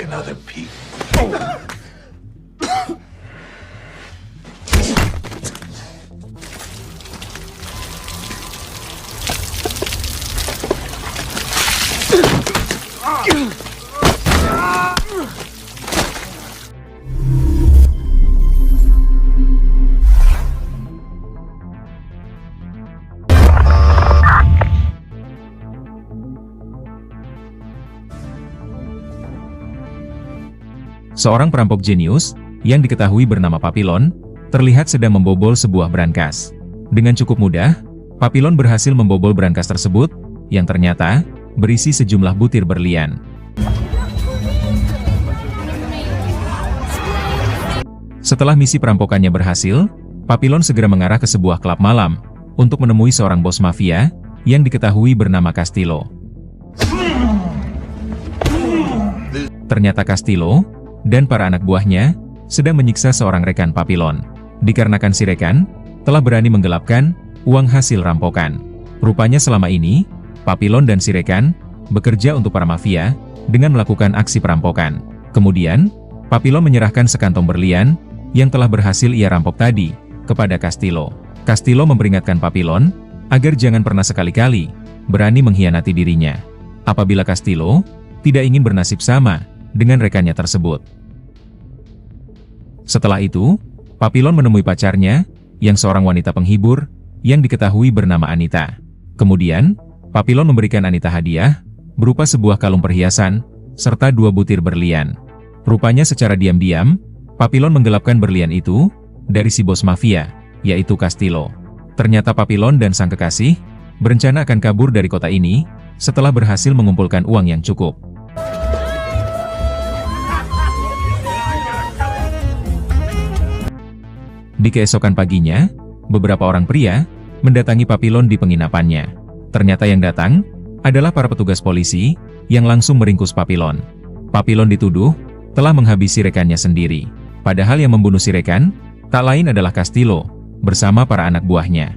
taking other people. Seorang perampok jenius, yang diketahui bernama Papillon, terlihat sedang membobol sebuah brankas. Dengan cukup mudah, Papillon berhasil membobol brankas tersebut, yang ternyata berisi sejumlah butir berlian. Setelah misi perampokannya berhasil, Papillon segera mengarah ke sebuah klub malam, untuk menemui seorang bos mafia, yang diketahui bernama Castillo. Ternyata Castillo dan para anak buahnya sedang menyiksa seorang rekan Papillon. Dikarenakan si rekan telah berani menggelapkan uang hasil rampokan. Rupanya selama ini, Papillon dan si rekan bekerja untuk para mafia dengan melakukan aksi perampokan. Kemudian, Papillon menyerahkan sekantong berlian yang telah berhasil ia rampok tadi kepada Castillo. Castillo memperingatkan Papillon agar jangan pernah sekali-kali berani mengkhianati dirinya. Apabila Castillo tidak ingin bernasib sama dengan rekannya tersebut. Setelah itu, Papillon menemui pacarnya, yang seorang wanita penghibur, yang diketahui bernama Anita. Kemudian, Papillon memberikan Anita hadiah, berupa sebuah kalung perhiasan, serta 2 butir berlian. Rupanya secara diam-diam, Papillon menggelapkan berlian itu, dari si bos mafia, yaitu Castillo. Ternyata Papillon dan sang kekasih, berencana akan kabur dari kota ini, setelah berhasil mengumpulkan uang yang cukup. Di keesokan paginya, beberapa orang pria mendatangi Papillon di penginapannya. Ternyata yang datang adalah para petugas polisi yang langsung meringkus Papillon. Papillon dituduh telah menghabisi rekannya sendiri. Padahal yang membunuh si rekan tak lain adalah Castillo bersama para anak buahnya.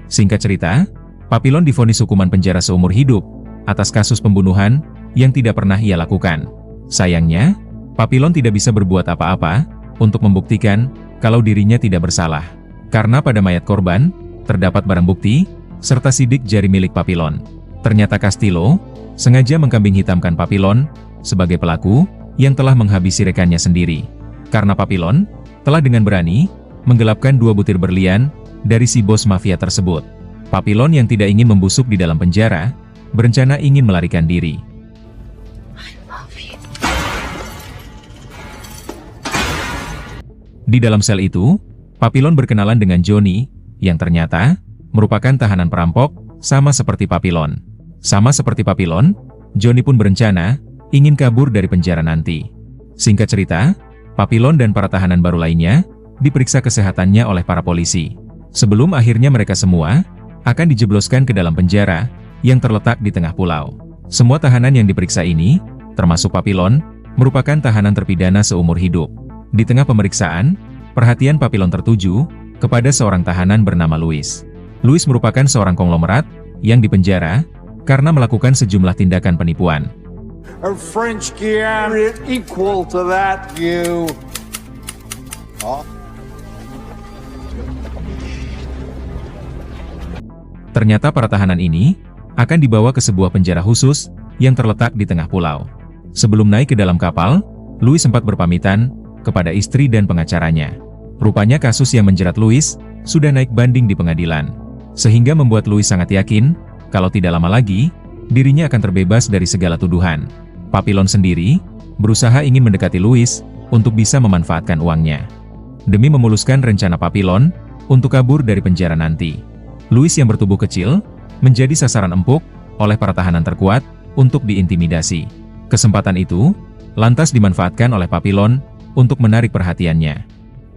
Singkat cerita, Papillon divonis hukuman penjara seumur hidup atas kasus pembunuhan yang tidak pernah ia lakukan. Sayangnya, Papillon tidak bisa berbuat apa-apa untuk membuktikan kalau dirinya tidak bersalah. Karena pada mayat korban, terdapat barang bukti, serta sidik jari milik Papillon. Ternyata Castillo sengaja mengkambing hitamkan Papillon sebagai pelaku yang telah menghabisi rekannya sendiri. Karena Papillon telah dengan berani menggelapkan 2 butir berlian dari si bos mafia tersebut. Papillon yang tidak ingin membusuk di dalam penjara, berencana ingin melarikan diri. Di dalam sel itu, Papillon berkenalan dengan Johnny, yang ternyata merupakan tahanan perampok, sama seperti Papillon. Sama seperti Papillon, Johnny pun berencana ingin kabur dari penjara nanti. Singkat cerita, Papillon dan para tahanan baru lainnya diperiksa kesehatannya oleh para polisi. Sebelum akhirnya mereka semua akan dijebloskan ke dalam penjara yang terletak di tengah pulau. Semua tahanan yang diperiksa ini, termasuk Papillon, merupakan tahanan terpidana seumur hidup. Di tengah pemeriksaan, perhatian Papillon tertuju kepada seorang tahanan bernama Louis. Louis merupakan seorang konglomerat yang dipenjara karena melakukan sejumlah tindakan penipuan. Ternyata para tahanan ini akan dibawa ke sebuah penjara khusus yang terletak di tengah pulau. Sebelum naik ke dalam kapal, Louis sempat berpamitan kepada istri dan pengacaranya. Rupanya kasus yang menjerat Louis sudah naik banding di pengadilan, sehingga membuat Louis sangat yakin kalau tidak lama lagi dirinya akan terbebas dari segala tuduhan. Papillon sendiri berusaha ingin mendekati Louis untuk bisa memanfaatkan uangnya demi memuluskan rencana Papillon untuk kabur dari penjara nanti. Louis yang bertubuh kecil menjadi sasaran empuk oleh para tahanan terkuat untuk diintimidasi. Kesempatan itu lantas dimanfaatkan oleh Papillon untuk menarik perhatiannya.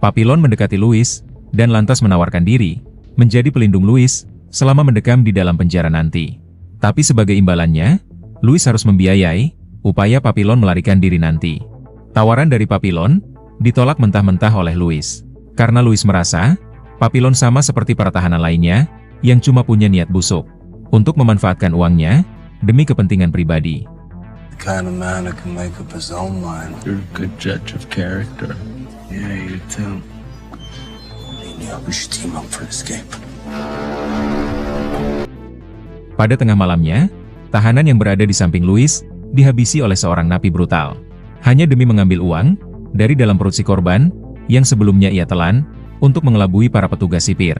Papillon mendekati Louis dan lantas menawarkan diri menjadi pelindung Louis selama mendekam di dalam penjara nanti. Tapi sebagai imbalannya, Louis harus membiayai upaya Papillon melarikan diri nanti. Tawaran dari Papillon ditolak mentah-mentah oleh Louis. Karena Louis merasa Papillon sama seperti para tahanan lainnya yang cuma punya niat busuk. untuk memanfaatkan uangnya demi kepentingan pribadi. The kind of man that can make up his own mind. You're a good judge of character. Yeah, you too. We should team up for escape. Pada tengah malamnya, tahanan yang berada di samping Louis dihabisi oleh seorang napi brutal. Hanya demi mengambil uang dari dalam perut si korban yang sebelumnya ia telan untuk mengelabui para petugas sipir.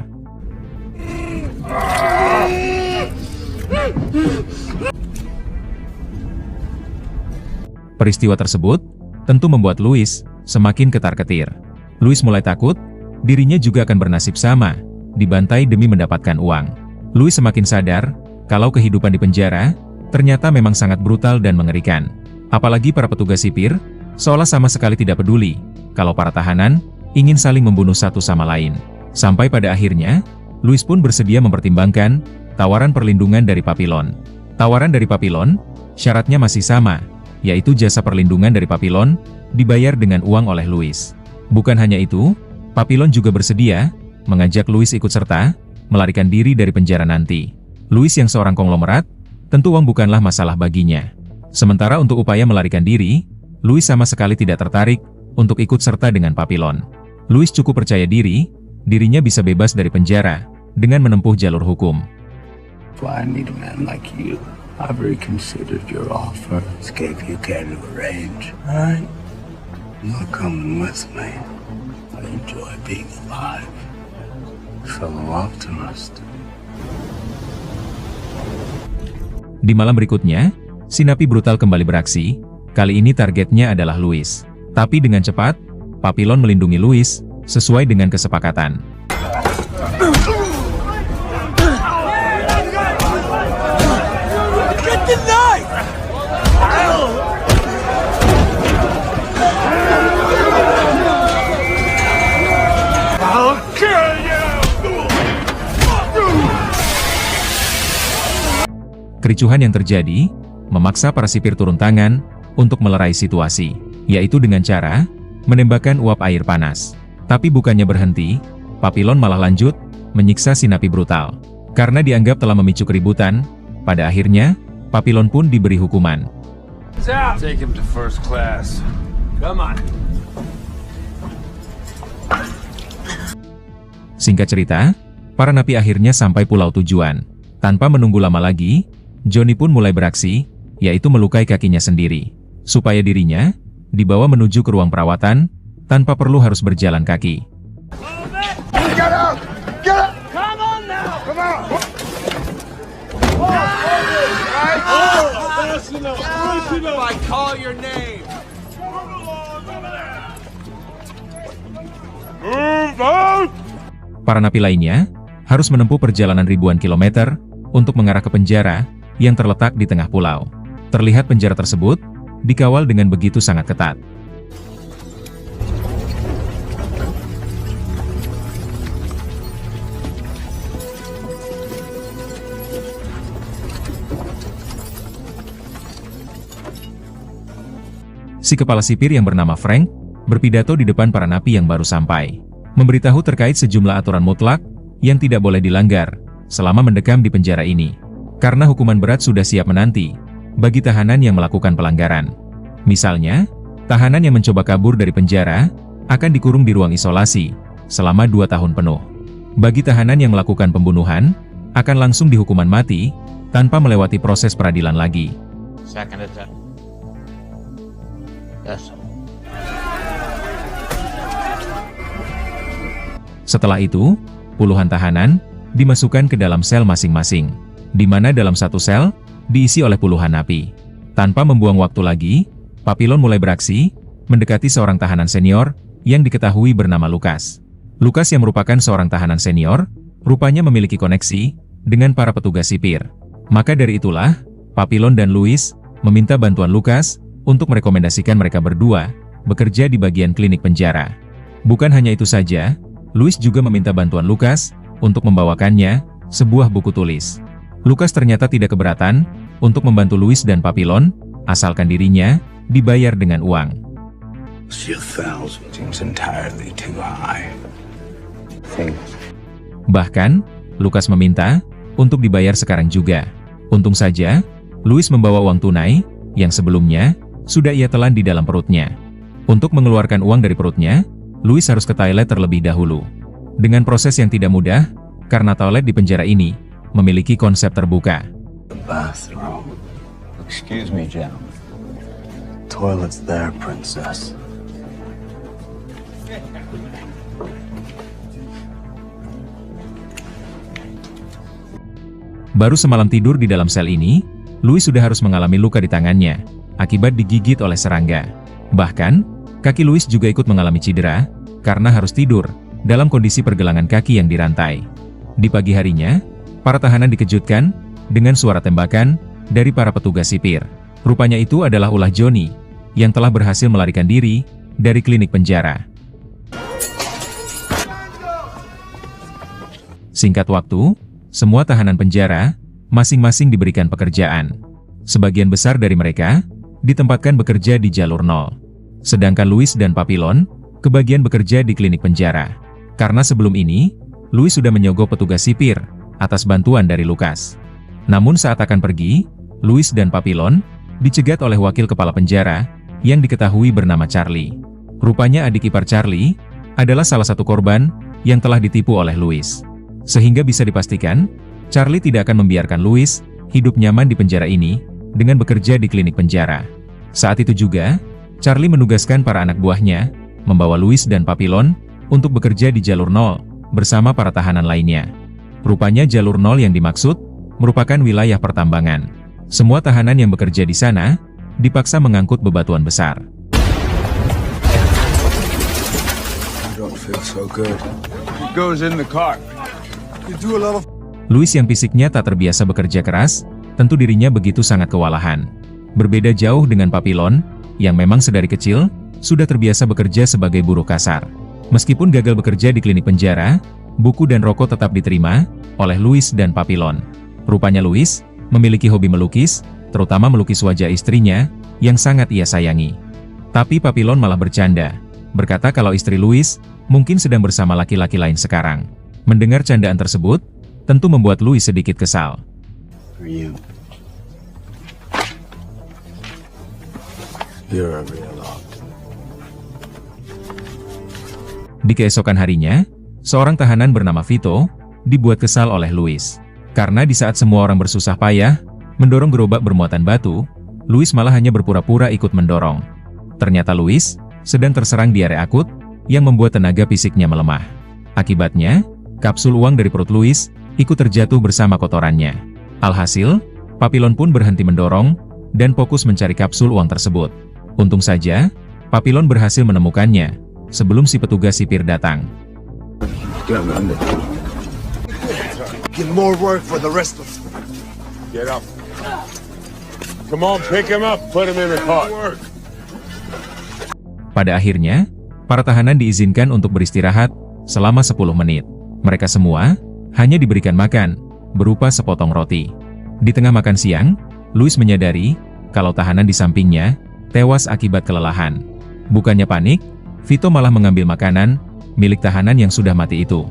Peristiwa tersebut tentu membuat Louis semakin ketar-ketir. Louis mulai takut dirinya juga akan bernasib sama, dibantai demi mendapatkan uang. Louis semakin sadar kalau kehidupan di penjara ternyata memang sangat brutal dan mengerikan. Apalagi para petugas sipir seolah sama sekali tidak peduli kalau para tahanan ingin saling membunuh satu sama lain. Sampai pada akhirnya, Louis pun bersedia mempertimbangkan tawaran perlindungan dari Papillon. Tawaran dari Papillon syaratnya masih sama, yaitu jasa perlindungan dari Papillon dibayar dengan uang oleh Louis. Bukan hanya itu, Papillon juga bersedia mengajak Louis ikut serta melarikan diri dari penjara nanti. Louis yang seorang konglomerat, tentu uang bukanlah masalah baginya. Sementara untuk upaya melarikan diri, Louis sama sekali tidak tertarik untuk ikut serta dengan Papillon. Louis cukup percaya diri, dirinya bisa bebas dari penjara dengan menempuh jalur hukum. Why I need a man like you. I've reconsidered your offer. Escape you can arrange. Alright? You're coming with me. I enjoy being alive. Fellow optimist. Di malam berikutnya, si napi brutal kembali beraksi. Kali ini targetnya adalah Louis. Tapi dengan cepat, Papillon melindungi Louis sesuai dengan kesepakatan. Get the knife! I'll kill you! Kericuhan yang terjadi memaksa para sipir turun tangan untuk melerai situasi, yaitu dengan cara menembakkan uap air panas. Tapi bukannya berhenti, Papillon malah lanjut menyiksa si napi brutal. Karena dianggap telah memicu keributan, pada akhirnya Papillon pun diberi hukuman. Take him to first class. Come on. Singkat cerita, para napi akhirnya sampai pulau tujuan. Tanpa menunggu lama lagi, Johnny pun mulai beraksi, yaitu melukai kakinya sendiri, supaya dirinya dibawa menuju ke ruang perawatan tanpa perlu harus berjalan kaki. Get up! Get up! Come on now! Come on! If I call your name. Para napi lainnya harus menempuh perjalanan ribuan kilometer untuk mengarah ke penjara yang terletak di tengah pulau. Terlihat penjara tersebut dikawal dengan begitu sangat ketat. Si kepala sipir yang bernama Frank berpidato di depan para napi yang baru sampai, memberitahu terkait sejumlah aturan mutlak yang tidak boleh dilanggar selama mendekam di penjara ini. Karena hukuman berat sudah siap menanti bagi tahanan yang melakukan pelanggaran. Misalnya, tahanan yang mencoba kabur dari penjara akan dikurung di ruang isolasi selama 2 tahun penuh. Bagi tahanan yang melakukan pembunuhan, akan langsung dihukuman mati tanpa melewati proses peradilan lagi. Second attempt. Yes. Setelah itu, puluhan tahanan dimasukkan ke dalam sel masing-masing, di mana dalam satu sel diisi oleh puluhan napi. Tanpa membuang waktu lagi, Papillon mulai beraksi, mendekati seorang tahanan senior yang diketahui bernama Lucas. Lucas yang merupakan seorang tahanan senior, rupanya memiliki koneksi dengan para petugas sipir. Maka dari itulah, Papillon dan Louis meminta bantuan Lucas untuk merekomendasikan mereka berdua bekerja di bagian klinik penjara. Bukan hanya itu saja, Louis juga meminta bantuan Lucas untuk membawakannya sebuah buku tulis. Lucas ternyata tidak keberatan untuk membantu Louis dan Papillon, asalkan dirinya dibayar dengan uang. Bahkan, Lucas meminta untuk dibayar sekarang juga. Untung saja, Louis membawa uang tunai, yang sebelumnya, sudah ia telan di dalam perutnya. Untuk mengeluarkan uang dari perutnya, Louis harus ke toilet terlebih dahulu. Dengan proses yang tidak mudah, karena toilet di penjara ini, memiliki konsep terbuka. The bathroom. Excuse me, gentlemen. Toilet's there, princess. Baru semalam tidur di dalam sel ini, Louis sudah harus mengalami luka di tangannya, akibat digigit oleh serangga. Bahkan, kaki Louis juga ikut mengalami cedera, karena harus tidur, dalam kondisi pergelangan kaki yang dirantai. Di pagi harinya, para tahanan dikejutkan, dengan suara tembakan, dari para petugas sipir. Rupanya itu adalah ulah Johnny, yang telah berhasil melarikan diri, dari klinik penjara. Singkat waktu, semua tahanan penjara, masing-masing diberikan pekerjaan. Sebagian besar dari mereka, ditempatkan bekerja di jalur 0. Sedangkan Louis dan Papillon, kebagian bekerja di klinik penjara. Karena sebelum ini, Louis sudah menyogok petugas sipir, atas bantuan dari Lucas. Namun saat akan pergi, Louis dan Papillon, dicegat oleh wakil kepala penjara, yang diketahui bernama Charlie. Rupanya adik ipar Charlie, adalah salah satu korban, yang telah ditipu oleh Louis. Sehingga bisa dipastikan, Charlie tidak akan membiarkan Louis hidup nyaman di penjara ini dengan bekerja di klinik penjara. Saat itu juga, Charlie menugaskan para anak buahnya membawa Louis dan Papillon untuk bekerja di jalur 0 bersama para tahanan lainnya. Rupanya jalur 0 yang dimaksud merupakan wilayah pertambangan. Semua tahanan yang bekerja di sana dipaksa mengangkut bebatuan besar. I don't feel so good. It goes in the car. Louis yang fisiknya tak terbiasa bekerja keras, tentu dirinya begitu sangat kewalahan. Berbeda jauh dengan Papillon, yang memang sedari kecil, sudah terbiasa bekerja sebagai buruh kasar. Meskipun gagal bekerja di klinik penjara, buku dan rokok tetap diterima oleh Louis dan Papillon. Rupanya Louis memiliki hobi melukis, terutama melukis wajah istrinya, yang sangat ia sayangi. Tapi Papillon malah bercanda, berkata kalau istri Louis mungkin sedang bersama laki-laki lain sekarang. Mendengar candaan tersebut, tentu membuat Louis sedikit kesal. For you. You're a real optimist. Di keesokan harinya, seorang tahanan bernama Vito, dibuat kesal oleh Louis. Karena di saat semua orang bersusah payah, mendorong gerobak bermuatan batu, Louis malah hanya berpura-pura ikut mendorong. Ternyata Louis sedang terserang diare akut, yang membuat tenaga fisiknya melemah. Akibatnya, kapsul uang dari perut Louis ikut terjatuh bersama kotorannya. Alhasil, Papillon pun berhenti mendorong, dan fokus mencari kapsul uang tersebut. Untung saja, Papillon berhasil menemukannya, sebelum si petugas sipir datang. Get more work for the rest of us. Get up. Come on, pick him up. Put him in the car. Pada akhirnya, para tahanan diizinkan untuk beristirahat selama 10 menit. Mereka semua hanya diberikan makan, berupa sepotong roti. Di tengah makan siang, Louis menyadari kalau tahanan di sampingnya tewas akibat kelelahan. Bukannya panik, Vito malah mengambil makanan milik tahanan yang sudah mati itu.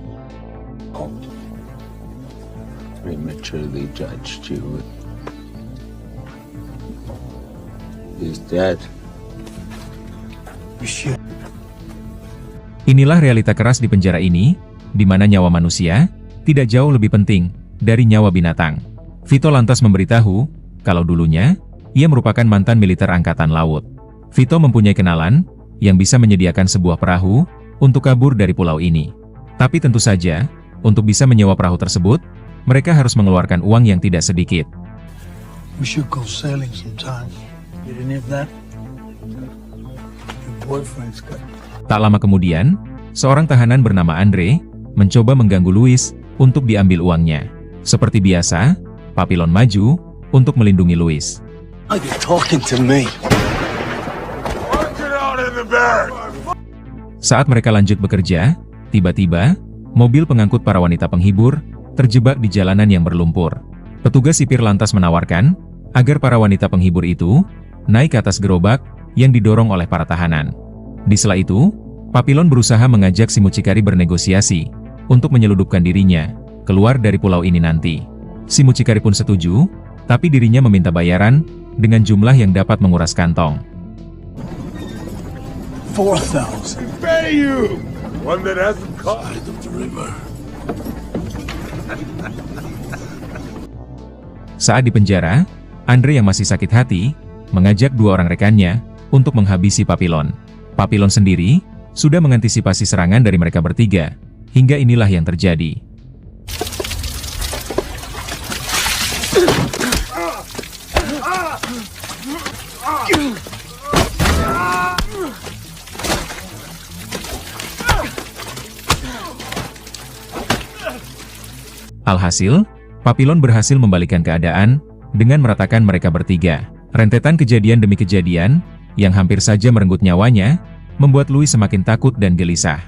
Prematurely judged you. He's dead. Inilah realita keras di penjara ini, di mana nyawa manusia tidak jauh lebih penting dari nyawa binatang. Vito lantas memberitahu kalau dulunya ia merupakan mantan militer angkatan laut. Vito mempunyai kenalan yang bisa menyediakan sebuah perahu untuk kabur dari pulau ini. Tapi tentu saja, untuk bisa menyewa perahu tersebut, mereka harus mengeluarkan uang yang tidak sedikit. We should go sailing sometime. Get any of that? Your boyfriend's got. Tak lama kemudian, seorang tahanan bernama Andre mencoba mengganggu Louis untuk diambil uangnya. Seperti biasa, Papillon maju untuk melindungi Louis. Are you talking to me? Saat mereka lanjut bekerja, tiba-tiba, mobil pengangkut para wanita penghibur terjebak di jalanan yang berlumpur. Petugas sipir lantas menawarkan agar para wanita penghibur itu naik ke atas gerobak yang didorong oleh para tahanan. Di sela itu, Papillon berusaha mengajak si mucikari bernegosiasi untuk menyeludupkan dirinya keluar dari pulau ini nanti. Si mucikari pun setuju, tapi dirinya meminta bayaran dengan jumlah yang dapat menguras kantong. 4,000. Pay you! One that hasn't caught. Side of the river. Saat di penjara, Andre yang masih sakit hati, mengajak dua orang rekannya untuk menghabisi Papillon. Papillon sendiri sudah mengantisipasi serangan dari mereka bertiga, hingga inilah yang terjadi. Alhasil, Papillon berhasil membalikkan keadaan dengan meratakan mereka bertiga. Rentetan kejadian demi kejadian yang hampir saja merenggut nyawanya membuat Louis semakin takut dan gelisah.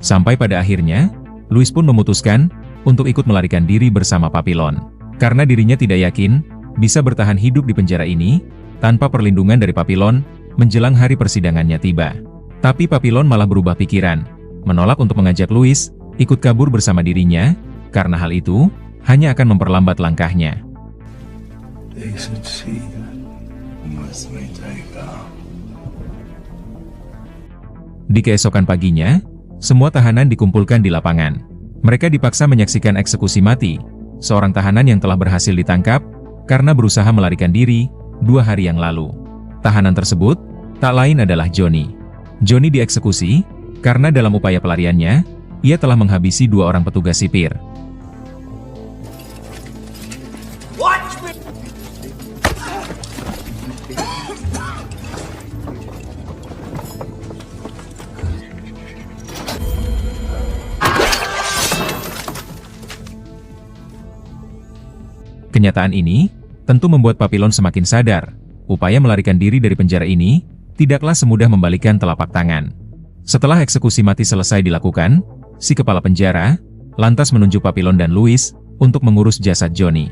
Sampai pada akhirnya, Louis pun memutuskan untuk ikut melarikan diri bersama Papillon. Karena dirinya tidak yakin bisa bertahan hidup di penjara ini tanpa perlindungan dari Papillon menjelang hari persidangannya tiba. Tapi Papillon malah berubah pikiran, menolak untuk mengajak Louis ikut kabur bersama dirinya, karena hal itu hanya akan memperlambat langkahnya. They succeed unless we take out. Di keesokan paginya, semua tahanan dikumpulkan di lapangan. Mereka dipaksa menyaksikan eksekusi mati seorang tahanan yang telah berhasil ditangkap karena berusaha melarikan diri 2 hari yang lalu. Tahanan tersebut tak lain adalah Johnny. Johnny dieksekusi karena dalam upaya pelariannya, ia telah menghabisi 2 orang petugas sipir. Kenyataan ini tentu membuat Papillon semakin sadar, upaya melarikan diri dari penjara ini tidaklah semudah membalikan telapak tangan. Setelah eksekusi mati selesai dilakukan, si kepala penjara lantas menunjuk Papillon dan Louis untuk mengurus jasad Johnny.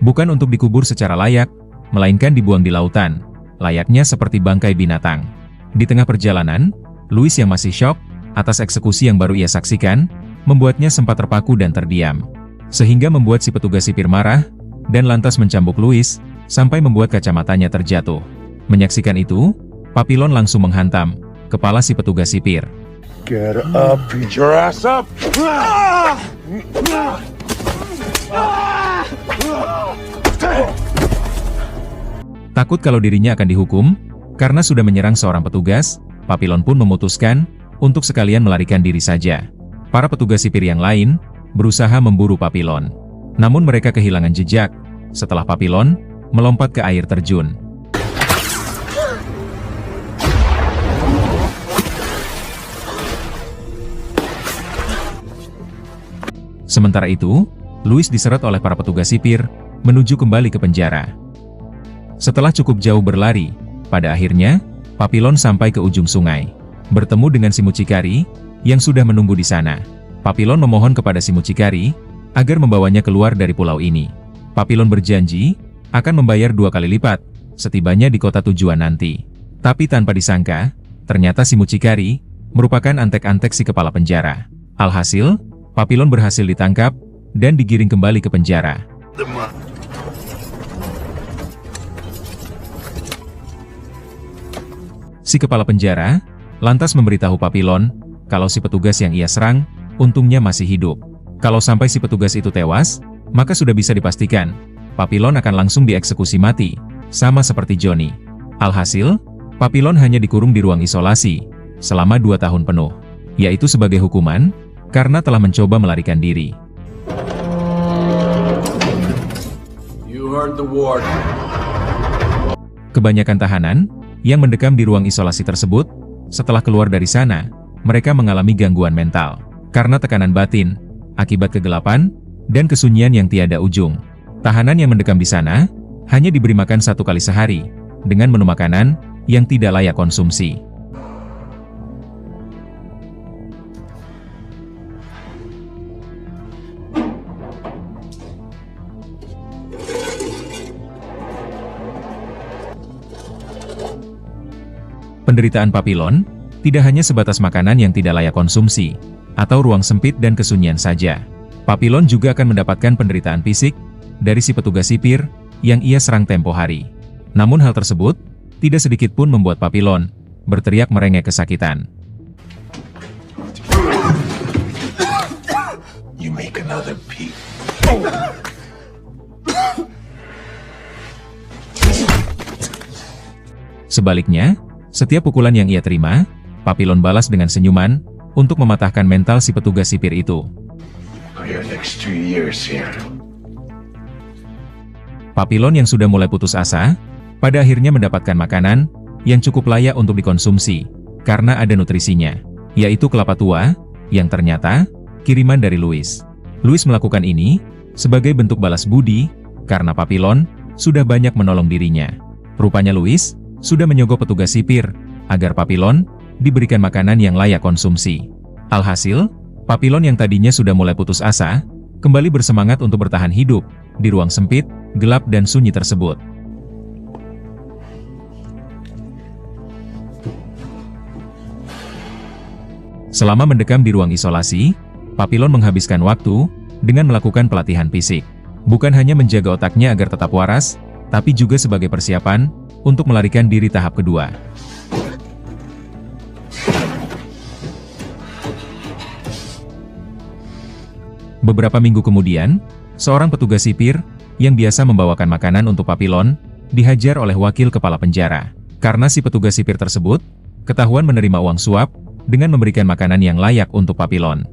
Bukan untuk dikubur secara layak, melainkan dibuang di lautan, layaknya seperti bangkai binatang. Di tengah perjalanan, Louis yang masih syok atas eksekusi yang baru ia saksikan, membuatnya sempat terpaku dan terdiam. Sehingga membuat si petugas sipir marah, dan lantas mencambuk Louis, sampai membuat kacamatanya terjatuh. Menyaksikan itu, Papillon langsung menghantam kepala si petugas sipir. Get up, beat your ass up! Takut kalau dirinya akan dihukum, karena sudah menyerang seorang petugas, Papillon pun memutuskan untuk sekalian melarikan diri saja. Para petugas sipir yang lain berusaha memburu Papillon. Namun mereka kehilangan jejak setelah Papillon melompat ke air terjun. Sementara itu, Louis diseret oleh para petugas sipir menuju kembali ke penjara. Setelah cukup jauh berlari, pada akhirnya Papillon sampai ke ujung sungai, bertemu dengan si mucikari yang sudah menunggu di sana. Papillon memohon kepada si mucikari agar membawanya keluar dari pulau ini. Papillon berjanji akan membayar 2 kali lipat setibanya di kota tujuan nanti. Tapi tanpa disangka, ternyata si mucikari merupakan antek-antek si kepala penjara. Alhasil, Papillon berhasil ditangkap dan digiring kembali ke penjara. Si kepala penjara lantas memberitahu Papillon kalau si petugas yang ia serang untungnya masih hidup. Kalau sampai si petugas itu tewas, maka sudah bisa dipastikan Papillon akan langsung dieksekusi mati, sama seperti Johnny. Alhasil, Papillon hanya dikurung di ruang isolasi selama 2 tahun penuh, yaitu sebagai hukuman karena telah mencoba melarikan diri. You heard the word. Kebanyakan tahanan yang mendekam di ruang isolasi tersebut, setelah keluar dari sana, mereka mengalami gangguan mental karena tekanan batin akibat kegelapan dan kesunyian yang tiada ujung. Tahanan yang mendekam di sana hanya diberi makan 1 kali sehari dengan menu makanan yang tidak layak konsumsi. Penderitaan Papillon tidak hanya sebatas makanan yang tidak layak konsumsi atau ruang sempit dan kesunyian saja. Papillon juga akan mendapatkan penderitaan fisik dari si petugas sipir yang ia serang tempo hari. Namun hal tersebut tidak sedikit pun membuat Papillon berteriak merengek kesakitan. You make another peep. Sebaliknya, setiap pukulan yang ia terima, Papillon balas dengan senyuman untuk mematahkan mental si petugas sipir itu. For your next 2 years here. Papillon yang sudah mulai putus asa, pada akhirnya mendapatkan makanan yang cukup layak untuk dikonsumsi, karena ada nutrisinya, yaitu kelapa tua, yang ternyata kiriman dari Louis. Louis melakukan ini sebagai bentuk balas budi, karena Papillon sudah banyak menolong dirinya. Rupanya Louis sudah menyogok petugas sipir, agar Papillon diberikan makanan yang layak konsumsi. Alhasil, Papillon yang tadinya sudah mulai putus asa, kembali bersemangat untuk bertahan hidup di ruang sempit, gelap dan sunyi tersebut. Selama mendekam di ruang isolasi, Papillon menghabiskan waktu dengan melakukan pelatihan fisik. Bukan hanya menjaga otaknya agar tetap waras, tapi juga sebagai persiapan untuk melarikan diri tahap kedua. Beberapa minggu kemudian, seorang petugas sipir yang biasa membawakan makanan untuk Papillon dihajar oleh wakil kepala penjara. Karena si petugas sipir tersebut ketahuan menerima uang suap dengan memberikan makanan yang layak untuk Papillon.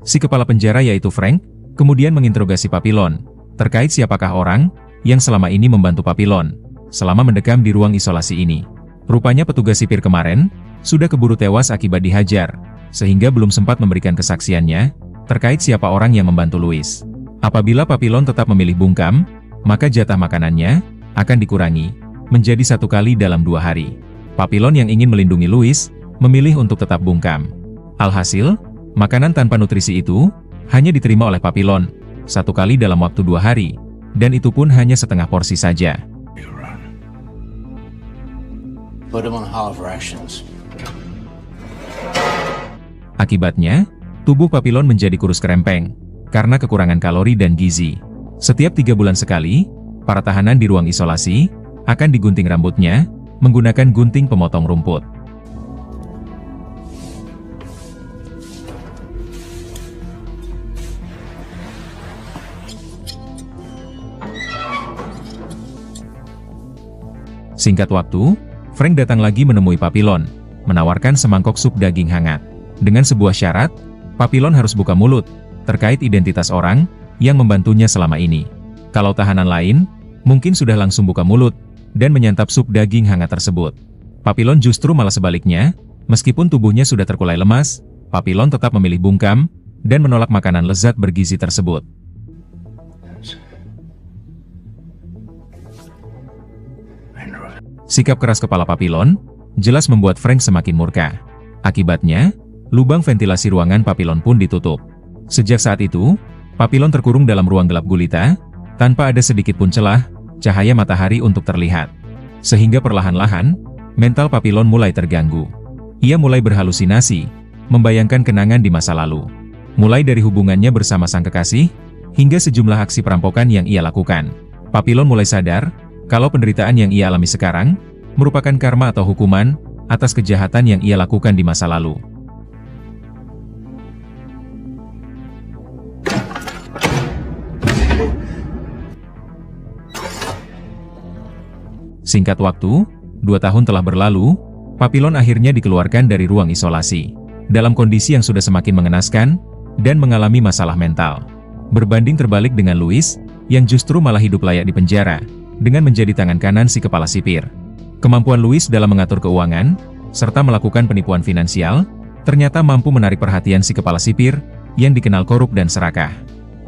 Si kepala penjara yaitu Frank kemudian menginterogasi Papillon terkait siapakah orang yang selama ini membantu Papillon selama mendekam di ruang isolasi ini. Rupanya petugas sipir kemarin sudah keburu tewas akibat dihajar, sehingga belum sempat memberikan kesaksiannya terkait siapa orang yang membantu Louis. Apabila Papillon tetap memilih bungkam, maka jatah makanannya akan dikurangi menjadi 1 kali dalam 2 hari. Papillon yang ingin melindungi Louis memilih untuk tetap bungkam. Alhasil, makanan tanpa nutrisi itu hanya diterima oleh Papillon 1 kali dalam waktu 2 hari, dan itu pun hanya setengah porsi saja. Put him on half rations. Akibatnya, tubuh Papillon menjadi kurus kerempeng karena kekurangan kalori dan gizi. Setiap 3 bulan sekali, para tahanan di ruang isolasi akan digunting rambutnya menggunakan gunting pemotong rumput. Singkat waktu, Frank datang lagi menemui Papillon, menawarkan semangkok sup daging hangat. Dengan sebuah syarat, Papillon harus buka mulut terkait identitas orang yang membantunya selama ini. Kalau tahanan lain, mungkin sudah langsung buka mulut dan menyantap sup daging hangat tersebut. Papillon justru malah sebaliknya, meskipun tubuhnya sudah terkulai lemas, Papillon tetap memilih bungkam dan menolak makanan lezat bergizi tersebut. Sikap keras kepala Papillon jelas membuat Frank semakin murka. Akibatnya, lubang ventilasi ruangan Papillon pun ditutup. Sejak saat itu, Papillon terkurung dalam ruang gelap gulita, tanpa ada sedikit pun celah cahaya matahari untuk terlihat. Sehingga perlahan-lahan, mental Papillon mulai terganggu. Ia mulai berhalusinasi, membayangkan kenangan di masa lalu. Mulai dari hubungannya bersama sang kekasih, hingga sejumlah aksi perampokan yang ia lakukan. Papillon mulai sadar kalau penderitaan yang ia alami sekarang merupakan karma atau hukuman atas kejahatan yang ia lakukan di masa lalu. Singkat waktu, 2 tahun telah berlalu, Papillon akhirnya dikeluarkan dari ruang isolasi. Dalam kondisi yang sudah semakin mengenaskan, dan mengalami masalah mental. Berbanding terbalik dengan Louis, yang justru malah hidup layak di penjara, dengan menjadi tangan kanan si kepala sipir. Kemampuan Louis dalam mengatur keuangan, serta melakukan penipuan finansial, ternyata mampu menarik perhatian si kepala sipir, yang dikenal korup dan serakah.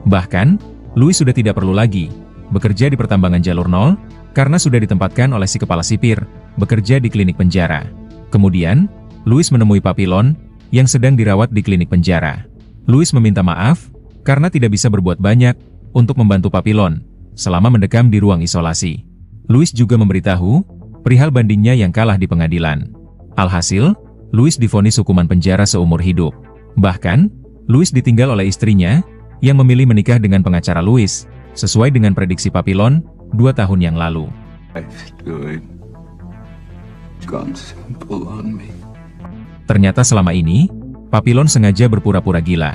Bahkan, Louis sudah tidak perlu lagi bekerja di pertambangan jalur nol, karena sudah ditempatkan oleh si kepala sipir, bekerja di klinik penjara. Kemudian, Louis menemui Papillon, yang sedang dirawat di klinik penjara. Louis meminta maaf, karena tidak bisa berbuat banyak, untuk membantu Papillon, selama mendekam di ruang isolasi. Louis juga memberitahu, perihal bandingnya yang kalah di pengadilan. Alhasil, Louis divonis hukuman penjara seumur hidup. Bahkan, Louis ditinggal oleh istrinya, yang memilih menikah dengan pengacara Louis, sesuai dengan prediksi Papillon 2 tahun yang lalu. Life's good. Gone simple on me. Ternyata selama ini, Papillon sengaja berpura-pura gila,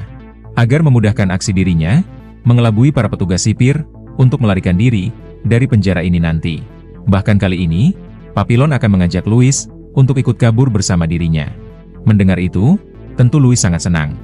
agar memudahkan aksi dirinya, mengelabui para petugas sipir, untuk melarikan diri dari penjara ini nanti. Bahkan kali ini, Papillon akan mengajak Louis untuk ikut kabur bersama dirinya. Mendengar itu, tentu Louis sangat senang.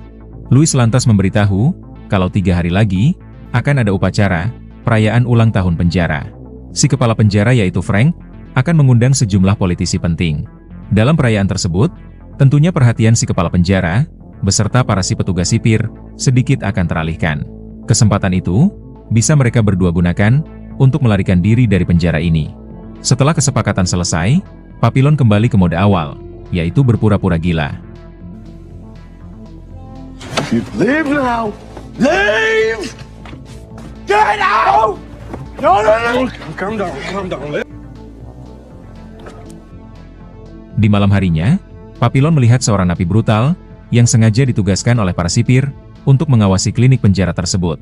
Louis lantas memberitahu, kalau 3 hari lagi, akan ada upacara, perayaan ulang tahun penjara. Si kepala penjara yaitu Frank, akan mengundang sejumlah politisi penting. Dalam perayaan tersebut, tentunya perhatian si kepala penjara, beserta para si petugas sipir, sedikit akan teralihkan. Kesempatan itu, bisa mereka berdua gunakan, untuk melarikan diri dari penjara ini. Setelah kesepakatan selesai, Papillon kembali ke mode awal, yaitu berpura-pura gila. Leave now! Leave! Get out! No, no, no! Calm down. Di malam harinya, Papillon melihat seorang napi brutal, yang sengaja ditugaskan oleh para sipir, untuk mengawasi klinik penjara tersebut.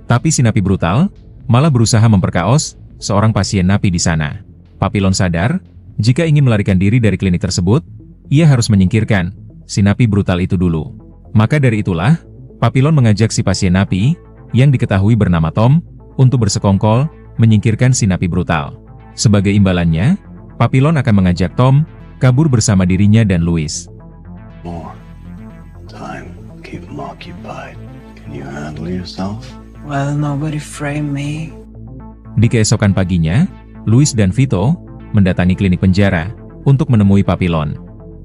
Tapi si napi brutal, malah berusaha memperkaos, seorang pasien napi di sana. Papillon sadar, jika ingin melarikan diri dari klinik tersebut, ia harus menyingkirkan, si napi brutal itu dulu. Maka dari itulah, Papillon mengajak si pasien napi, yang diketahui bernama Tom, untuk bersekongkol, menyingkirkan si napi brutal. Sebagai imbalannya, Papillon akan mengajak Tom, kabur bersama dirinya dan Louis. More time. Keep them occupied. Can you handle yourself? Well, nobody framed me. Di keesokan paginya, Louis dan Vito, mendatangi klinik penjara, untuk menemui Papillon.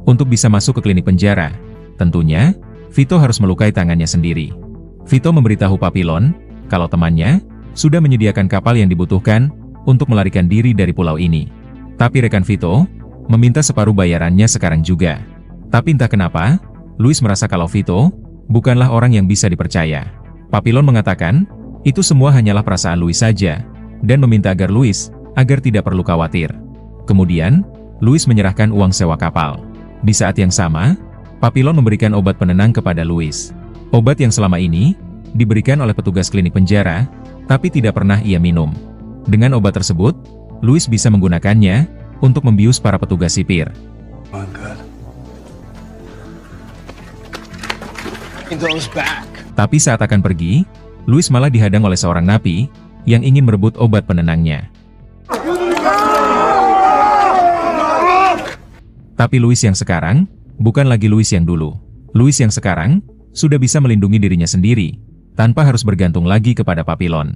Untuk bisa masuk ke klinik penjara, tentunya, Vito harus melukai tangannya sendiri. Vito memberitahu Papillon, kalau temannya, sudah menyediakan kapal yang dibutuhkan, untuk melarikan diri dari pulau ini. Tapi rekan Vito, meminta separuh bayarannya sekarang juga. Tapi entah kenapa, Louis merasa kalau Vito, bukanlah orang yang bisa dipercaya. Papillon mengatakan, itu semua hanyalah perasaan Louis saja, dan meminta agar Louis, agar tidak perlu khawatir. Kemudian, Louis menyerahkan uang sewa kapal. Di saat yang sama, Papillon memberikan obat penenang kepada Louis. Obat yang selama ini, diberikan oleh petugas klinik penjara, tapi tidak pernah ia minum. Dengan obat tersebut, Louis bisa menggunakannya, untuk membius para petugas sipir. Oh, good. He goes back. Tapi saat akan pergi, Louis malah dihadang oleh seorang napi, yang ingin merebut obat penenangnya. Tapi Louis yang sekarang, bukan lagi Louis yang dulu. Louis yang sekarang, sudah bisa melindungi dirinya sendiri, tanpa harus bergantung lagi kepada Papillon.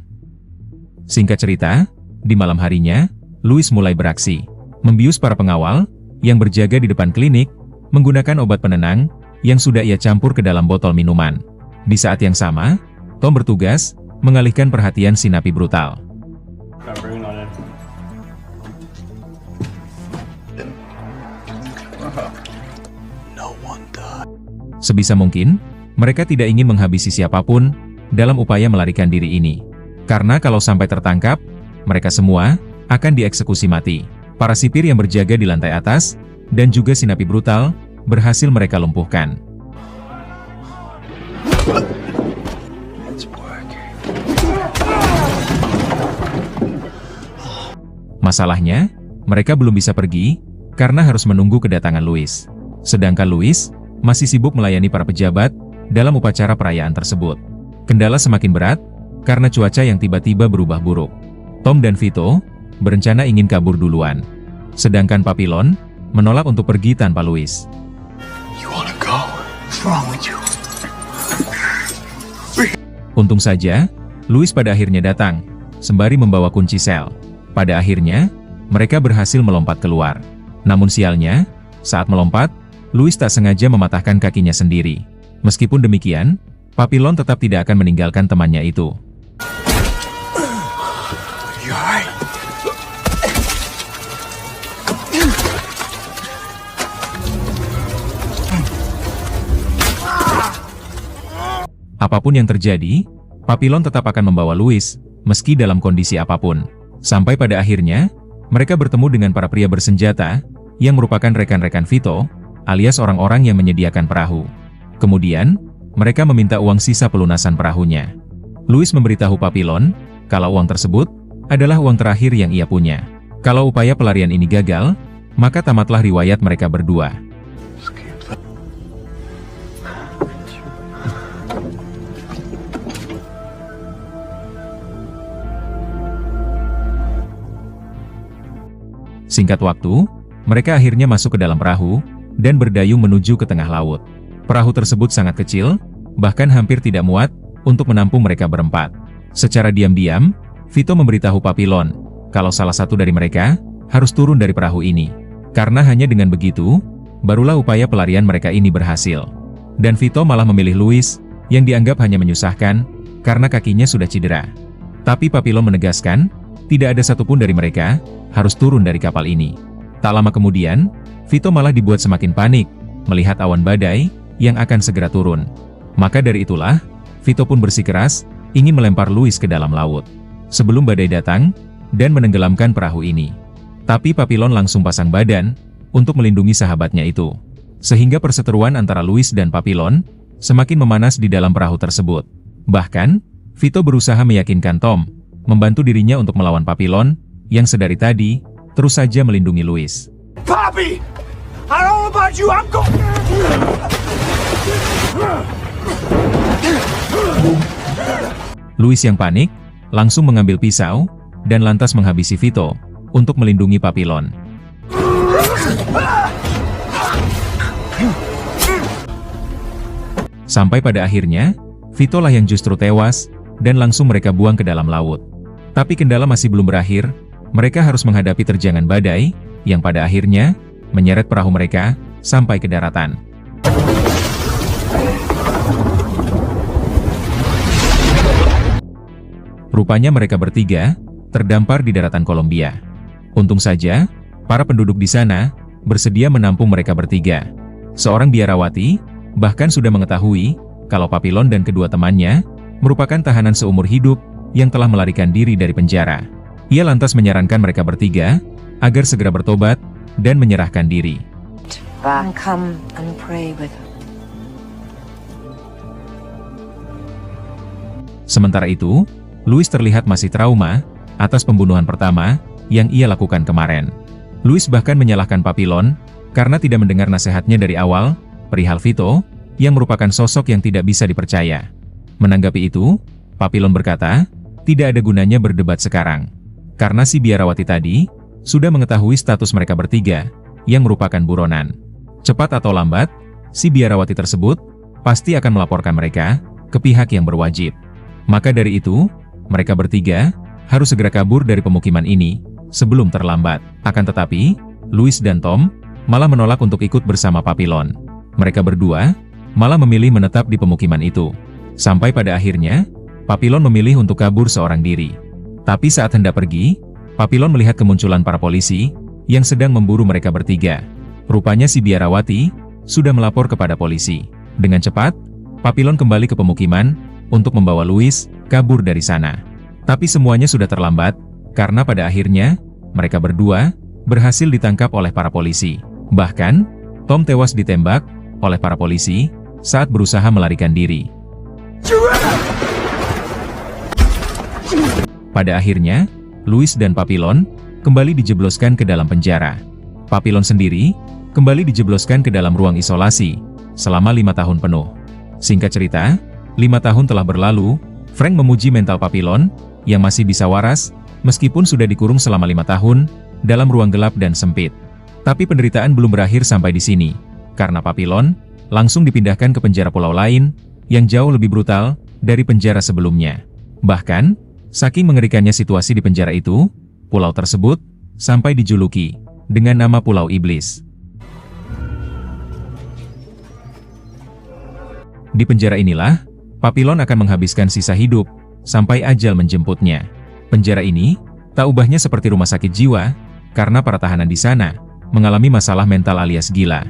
Singkat cerita, di malam harinya, Louis mulai beraksi, membius para pengawal, yang berjaga di depan klinik, menggunakan obat penenang, yang sudah ia campur ke dalam botol minuman. Di saat yang sama, Tom bertugas, mengalihkan perhatian si napi brutal. No one died. Sebisa mungkin, mereka tidak ingin menghabisi siapapun, dalam upaya melarikan diri ini. Karena kalau sampai tertangkap, mereka semua, akan dieksekusi mati. Para sipir yang berjaga di lantai atas, dan juga si napi brutal, berhasil mereka lumpuhkan. Masalahnya, mereka belum bisa pergi, karena harus menunggu kedatangan Louis. Sedangkan Louis, masih sibuk melayani para pejabat, dalam upacara perayaan tersebut. Kendala semakin berat, karena cuaca yang tiba-tiba berubah buruk. Tom dan Vito, berencana ingin kabur duluan. Sedangkan Papillon, menolak untuk pergi tanpa Louis. You wanna go? What's wrong with you? Untung saja, Louis pada akhirnya datang, sembari membawa kunci sel. Pada akhirnya, mereka berhasil melompat keluar. Namun sialnya, saat melompat, Louis tak sengaja mematahkan kakinya sendiri. Meskipun demikian, Papillon tetap tidak akan meninggalkan temannya itu. Apapun yang terjadi, Papillon tetap akan membawa Louis, meski dalam kondisi apapun. Sampai pada akhirnya, mereka bertemu dengan para pria bersenjata, yang merupakan rekan-rekan Vito, alias orang-orang yang menyediakan perahu. Kemudian, mereka meminta uang sisa pelunasan perahunya. Louis memberitahu Papillon, kalau uang tersebut adalah uang terakhir yang ia punya. Kalau upaya pelarian ini gagal, maka tamatlah riwayat mereka berdua. Singkat waktu, mereka akhirnya masuk ke dalam perahu, dan berdayung menuju ke tengah laut. Perahu tersebut sangat kecil, bahkan hampir tidak muat, untuk menampung mereka berempat. Secara diam-diam, Vito memberitahu Papillon, kalau salah satu dari mereka, harus turun dari perahu ini. Karena hanya dengan begitu, barulah upaya pelarian mereka ini berhasil. Dan Vito malah memilih Louis, yang dianggap hanya menyusahkan, karena kakinya sudah cedera. Tapi Papillon menegaskan, tidak ada satupun dari mereka harus turun dari kapal ini. Tak lama kemudian, Vito malah dibuat semakin panik, melihat awan badai, yang akan segera turun. Maka dari itulah, Vito pun bersikeras, ingin melempar Louis ke dalam laut. Sebelum badai datang, dan menenggelamkan perahu ini. Tapi Papillon langsung pasang badan, untuk melindungi sahabatnya itu. Sehingga perseteruan antara Louis dan Papillon, semakin memanas di dalam perahu tersebut. Bahkan, Vito berusaha meyakinkan Tom, membantu dirinya untuk melawan Papillon, yang sedari tadi, terus saja melindungi Louis. Poppy! I don't know about you, I'm going... Louis yang panik, langsung mengambil pisau, dan lantas menghabisi Vito, untuk melindungi Papillon. Sampai pada akhirnya, Vito lah yang justru tewas, dan langsung mereka buang ke dalam laut. Tapi kendala masih belum berakhir, mereka harus menghadapi terjangan badai, yang pada akhirnya, menyeret perahu mereka, sampai ke daratan. Rupanya mereka bertiga, terdampar di daratan Kolombia. Untung saja, para penduduk di sana, bersedia menampung mereka bertiga. Seorang biarawati, bahkan sudah mengetahui, kalau Papillon dan kedua temannya, merupakan tahanan seumur hidup, yang telah melarikan diri dari penjara. Ia lantas menyarankan mereka bertiga, agar segera bertobat, dan menyerahkan diri. Back. Come and pray with her. Sementara itu, Louis terlihat masih trauma, atas pembunuhan pertama, yang ia lakukan kemarin. Louis bahkan menyalahkan Papillon, karena tidak mendengar nasihatnya dari awal, perihal Vito, yang merupakan sosok yang tidak bisa dipercaya. Menanggapi itu, Papillon berkata, tidak ada gunanya berdebat sekarang. Karena si biarawati tadi, sudah mengetahui status mereka bertiga, yang merupakan buronan. Cepat atau lambat, si biarawati tersebut, pasti akan melaporkan mereka, ke pihak yang berwajib. Maka dari itu, mereka bertiga, harus segera kabur dari pemukiman ini, sebelum terlambat. Akan tetapi, Louis dan Tom, malah menolak untuk ikut bersama Papillon. Mereka berdua, malah memilih menetap di pemukiman itu. Sampai pada akhirnya, Papillon memilih untuk kabur seorang diri. Tapi saat hendak pergi, Papillon melihat kemunculan para polisi, yang sedang memburu mereka bertiga. Rupanya si biarawati, sudah melapor kepada polisi. Dengan cepat, Papillon kembali ke pemukiman, untuk membawa Louis, kabur dari sana. Tapi semuanya sudah terlambat, karena pada akhirnya, mereka berdua, berhasil ditangkap oleh para polisi. Bahkan, Tom tewas ditembak, oleh para polisi, saat berusaha melarikan diri. Pada akhirnya, Louis dan Papillon, kembali dijebloskan ke dalam penjara. Papillon sendiri, kembali dijebloskan ke dalam ruang isolasi, selama 5 tahun penuh. Singkat cerita, 5 tahun telah berlalu, Frank memuji mental Papillon, yang masih bisa waras, meskipun sudah dikurung selama 5 tahun, dalam ruang gelap dan sempit. Tapi penderitaan belum berakhir sampai di sini, karena Papillon, langsung dipindahkan ke penjara pulau lain, yang jauh lebih brutal, dari penjara sebelumnya. Bahkan, saking mengerikannya situasi di penjara itu, pulau tersebut, sampai dijuluki, dengan nama Pulau Iblis. Di penjara inilah, Papillon akan menghabiskan sisa hidup, sampai ajal menjemputnya. Penjara ini, tak ubahnya seperti rumah sakit jiwa, karena para tahanan di sana, mengalami masalah mental alias gila.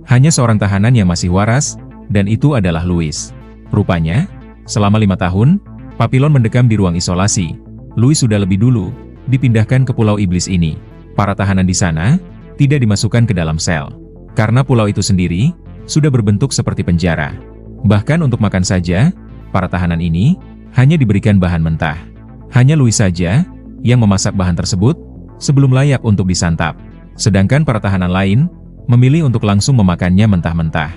Hanya seorang tahanan yang masih waras, dan itu adalah Louis. Rupanya, selama 5 tahun, Papillon mendekam di ruang isolasi. Louis sudah lebih dulu, dipindahkan ke Pulau Iblis ini. Para tahanan di sana, tidak dimasukkan ke dalam sel. Karena pulau itu sendiri, sudah berbentuk seperti penjara. Bahkan untuk makan saja, para tahanan ini, hanya diberikan bahan mentah. Hanya Louis saja yang memasak bahan tersebut sebelum layak untuk disantap. Sedangkan para tahanan lain memilih untuk langsung memakannya mentah-mentah.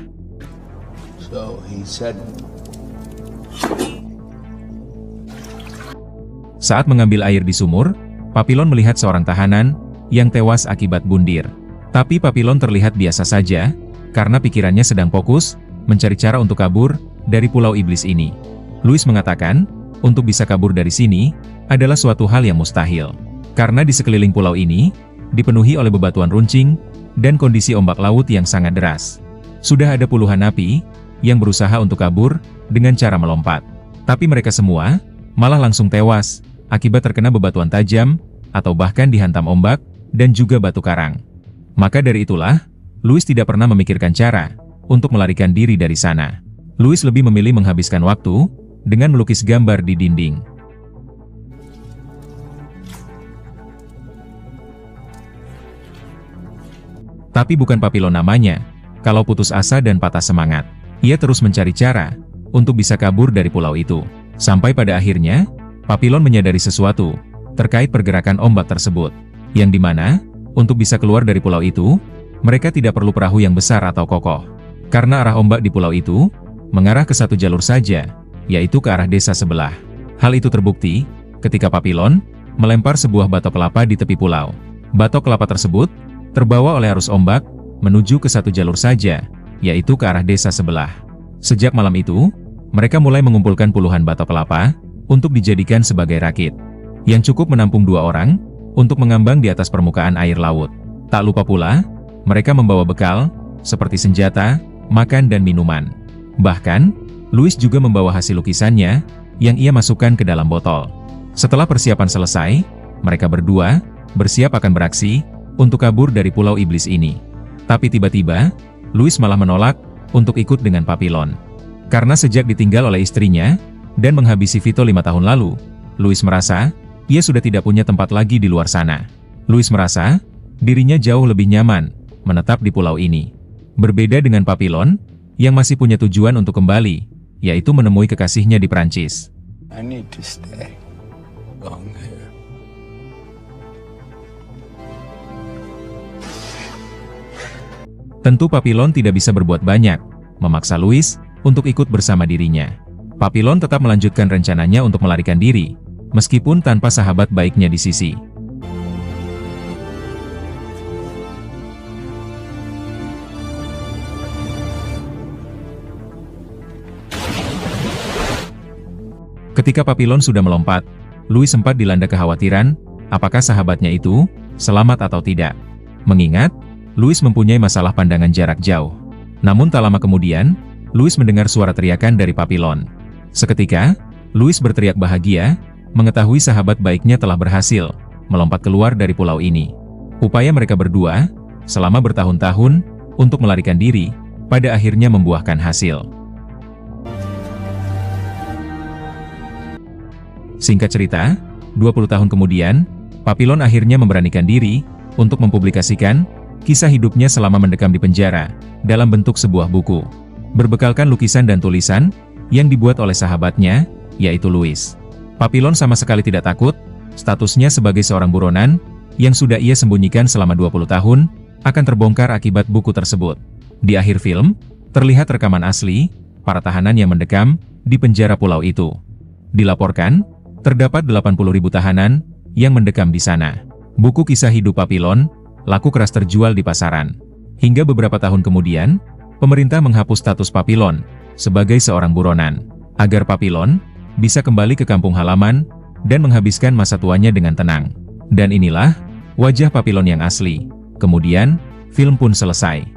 So he said, Saat mengambil air di sumur, Papillon melihat seorang tahanan yang tewas akibat bundir. Tapi Papillon terlihat biasa saja, karena pikirannya sedang fokus mencari cara untuk kabur dari Pulau Iblis ini. Louis mengatakan, untuk bisa kabur dari sini adalah suatu hal yang mustahil. Karena di sekeliling pulau ini dipenuhi oleh bebatuan runcing dan kondisi ombak laut yang sangat deras. Sudah ada puluhan napi yang berusaha untuk kabur dengan cara melompat. Tapi mereka semua malah langsung tewas akibat terkena bebatuan tajam atau bahkan dihantam ombak dan juga batu karang. Maka dari itulah, Louis tidak pernah memikirkan cara untuk melarikan diri dari sana. Louis lebih memilih menghabiskan waktu dengan melukis gambar di dinding. Tapi bukan Papillon namanya, kalau putus asa dan patah semangat. Ia terus mencari cara untuk bisa kabur dari pulau itu. Sampai pada akhirnya, Papillon menyadari sesuatu terkait pergerakan ombak tersebut. Yang dimana, untuk bisa keluar dari pulau itu, mereka tidak perlu perahu yang besar atau kokoh. Karena arah ombak di pulau itu mengarah ke satu jalur saja, yaitu ke arah desa sebelah. Hal itu terbukti ketika Papillon melempar sebuah batok kelapa di tepi pulau. Batok kelapa tersebut terbawa oleh arus ombak menuju ke satu jalur saja, yaitu ke arah desa sebelah. Sejak malam itu, mereka mulai mengumpulkan puluhan batok kelapa untuk dijadikan sebagai rakit, yang cukup menampung 2 orang untuk mengambang di atas permukaan air laut. Tak lupa pula, mereka membawa bekal seperti senjata, makan dan minuman. Bahkan, Louis juga membawa hasil lukisannya yang ia masukkan ke dalam botol. Setelah persiapan selesai, mereka berdua bersiap akan beraksi untuk kabur dari Pulau Iblis ini. Tapi tiba-tiba, Louis malah menolak untuk ikut dengan Papillon. Karena sejak ditinggal oleh istrinya dan menghabisi Vito 5 tahun lalu, Louis merasa ia sudah tidak punya tempat lagi di luar sana. Louis merasa dirinya jauh lebih nyaman menetap di pulau ini. Berbeda dengan Papillon yang masih punya tujuan untuk kembali, yaitu menemui kekasihnya di Prancis. I need to stay long here. Tentu Papillon tidak bisa berbuat banyak, memaksa Louis untuk ikut bersama dirinya. Papillon tetap melanjutkan rencananya untuk melarikan diri, meskipun tanpa sahabat baiknya di sisi. Ketika Papillon sudah melompat, Louis sempat dilanda kekhawatiran, apakah sahabatnya itu selamat atau tidak. Mengingat, Louis mempunyai masalah pandangan jarak jauh. Namun tak lama kemudian, Louis mendengar suara teriakan dari Papillon. Seketika, Louis berteriak bahagia, mengetahui sahabat baiknya telah berhasil melompat keluar dari pulau ini. Upaya mereka berdua, selama bertahun-tahun, untuk melarikan diri, pada akhirnya membuahkan hasil. Singkat cerita, 20 tahun kemudian, Papillon akhirnya memberanikan diri untuk mempublikasikan kisah hidupnya selama mendekam di penjara dalam bentuk sebuah buku. Berbekalkan lukisan dan tulisan yang dibuat oleh sahabatnya, yaitu Louis. Papillon sama sekali tidak takut, statusnya sebagai seorang buronan yang sudah ia sembunyikan selama 20 tahun akan terbongkar akibat buku tersebut. Di akhir film, terlihat rekaman asli para tahanan yang mendekam di penjara pulau itu. Dilaporkan, terdapat 80.000 tahanan yang mendekam di sana. Buku kisah hidup Papillon laku keras terjual di pasaran. Hingga beberapa tahun kemudian, pemerintah menghapus status Papillon sebagai seorang buronan, agar Papillon bisa kembali ke kampung halaman dan menghabiskan masa tuanya dengan tenang. Dan inilah wajah Papillon yang asli. Kemudian, film pun selesai.